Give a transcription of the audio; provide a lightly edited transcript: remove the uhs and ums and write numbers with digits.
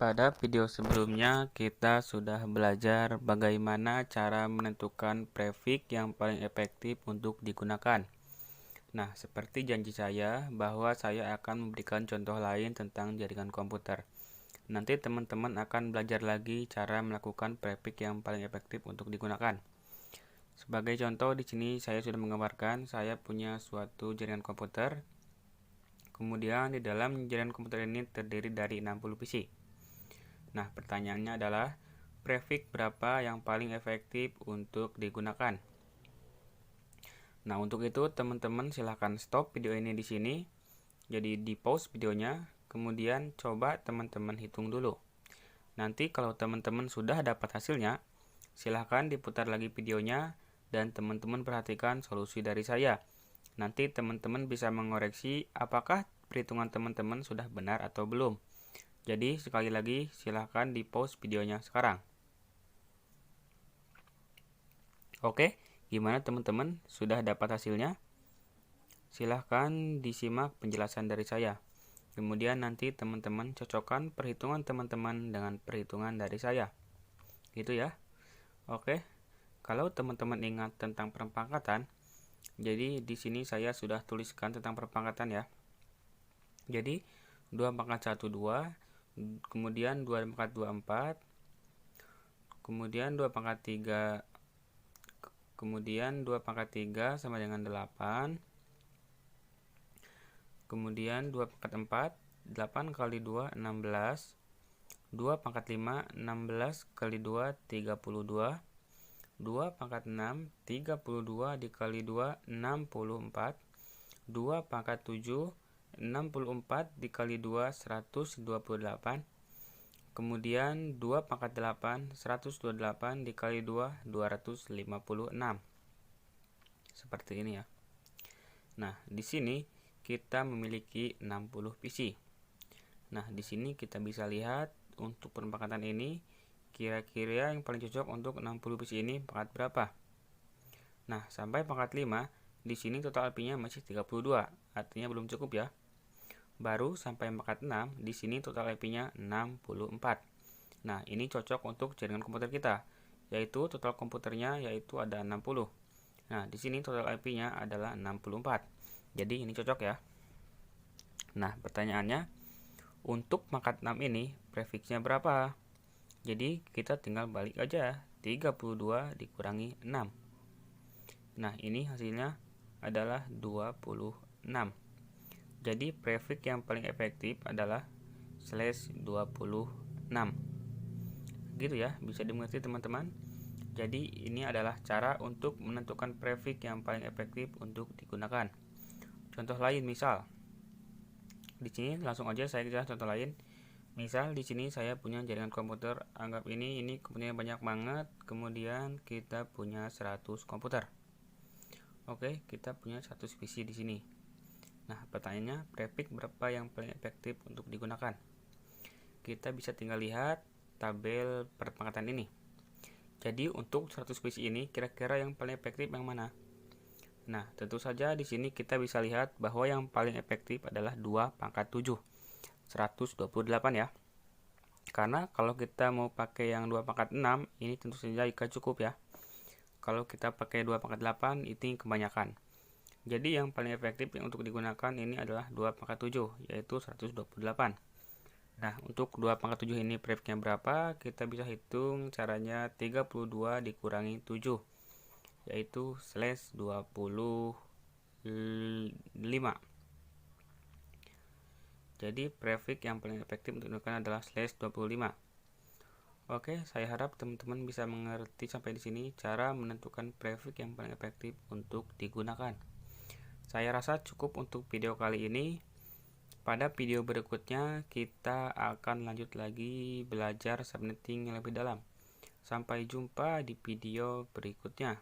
Pada video sebelumnya kita sudah belajar bagaimana cara menentukan prefix yang paling efektif untuk digunakan. Nah, seperti janji saya bahwa saya akan memberikan contoh lain tentang jaringan komputer. Nanti teman-teman akan belajar lagi cara melakukan prefix yang paling efektif untuk digunakan. Sebagai contoh di sini saya sudah menggambarkan saya punya suatu jaringan komputer. Kemudian di dalam jaringan komputer ini terdiri dari 60 PC. Nah, pertanyaannya adalah prefix berapa yang paling efektif untuk digunakan? Nah, untuk itu teman-teman silahkan stop video ini di sini. Jadi di pause videonya, kemudian coba teman-teman hitung dulu. Nanti kalau teman-teman sudah dapat hasilnya, silahkan diputar lagi videonya dan teman-teman perhatikan solusi dari saya. Nanti teman-teman bisa mengoreksi apakah perhitungan teman-teman sudah benar atau belum. Jadi sekali lagi silahkan di pause videonya sekarang. Oke, gimana teman-teman? Sudah dapat hasilnya? Silahkan disimak penjelasan dari saya. Kemudian nanti teman-teman cocokkan perhitungan teman-teman dengan perhitungan dari saya. Gitu ya. Oke. Kalau teman-teman ingat tentang perpangkatan, jadi di sini saya sudah tuliskan tentang perpangkatan ya. Jadi 2 pangkat 1 2, kemudian 2 pangkat 2 4, kemudian 2 pangkat 3, kemudian 2 pangkat 3 sama dengan 8, kemudian 2 pangkat 4, 8 kali 2 16, 2 pangkat 5 16 kali 2 32, 2 pangkat 6 32 dikali 2 64, 2 pangkat 7 64 dikali 2 128, kemudian 2 pangkat 8 128 dikali 2 256. Seperti ini ya. Nah, di sini kita memiliki 60 PC. Nah, di sini kita bisa lihat untuk perpangkatan ini kira-kira yang paling cocok untuk 60 PC ini pangkat berapa? Nah, sampai pangkat 5 di sini total IP-nya masih 32, artinya belum cukup ya. Baru sampai pangkat 6, di sini total IP-nya 64. Nah, ini cocok untuk jaringan komputer kita, yaitu total komputernya yaitu ada 60. Nah, di sini total IP-nya adalah 64. Jadi ini cocok ya. Nah, pertanyaannya, untuk pangkat 6 ini prefixnya berapa? Jadi kita tinggal balik aja, 32 dikurangi 6. Nah, ini hasilnya adalah 26. Jadi prefix yang paling efektif adalah /26. Gitu ya, bisa dimengerti teman-teman. Jadi ini adalah cara untuk menentukan prefix yang paling efektif untuk digunakan. Contoh lain misal, di sini langsung aja saya jelaskan contoh lain. Misal di sini saya punya jaringan komputer, anggap ini komputernya banyak banget, kemudian kita punya 100 komputer. Oke, kita punya 100 PC di sini. Nah, pertanyaannya prefix berapa yang paling efektif untuk digunakan? Kita bisa tinggal lihat tabel perpangkatan ini. Jadi untuk 100 PC ini kira-kira yang paling efektif yang mana? Nah, tentu saja di sini kita bisa lihat bahwa yang paling efektif adalah 2 pangkat 7, 128 ya. Karena kalau kita mau pakai yang 2 pangkat 6, ini tentu saja jika cukup ya. Kalau kita pakai 2 pangkat 8, itu kebanyakan. Jadi yang paling efektif yang untuk digunakan ini adalah 2 pangkat 7, yaitu 128. Nah, untuk 2 pangkat 7 ini prefixnya berapa? Kita bisa hitung caranya 32 dikurangi 7, yaitu /25. Jadi prefix yang paling efektif untuk digunakan adalah /25. Oke, saya harap teman-teman bisa mengerti sampai di sini cara menentukan prefix yang paling efektif untuk digunakan. Saya rasa cukup untuk video kali ini. Pada video berikutnya kita akan lanjut lagi belajar subnetting yang lebih dalam. Sampai jumpa di video berikutnya.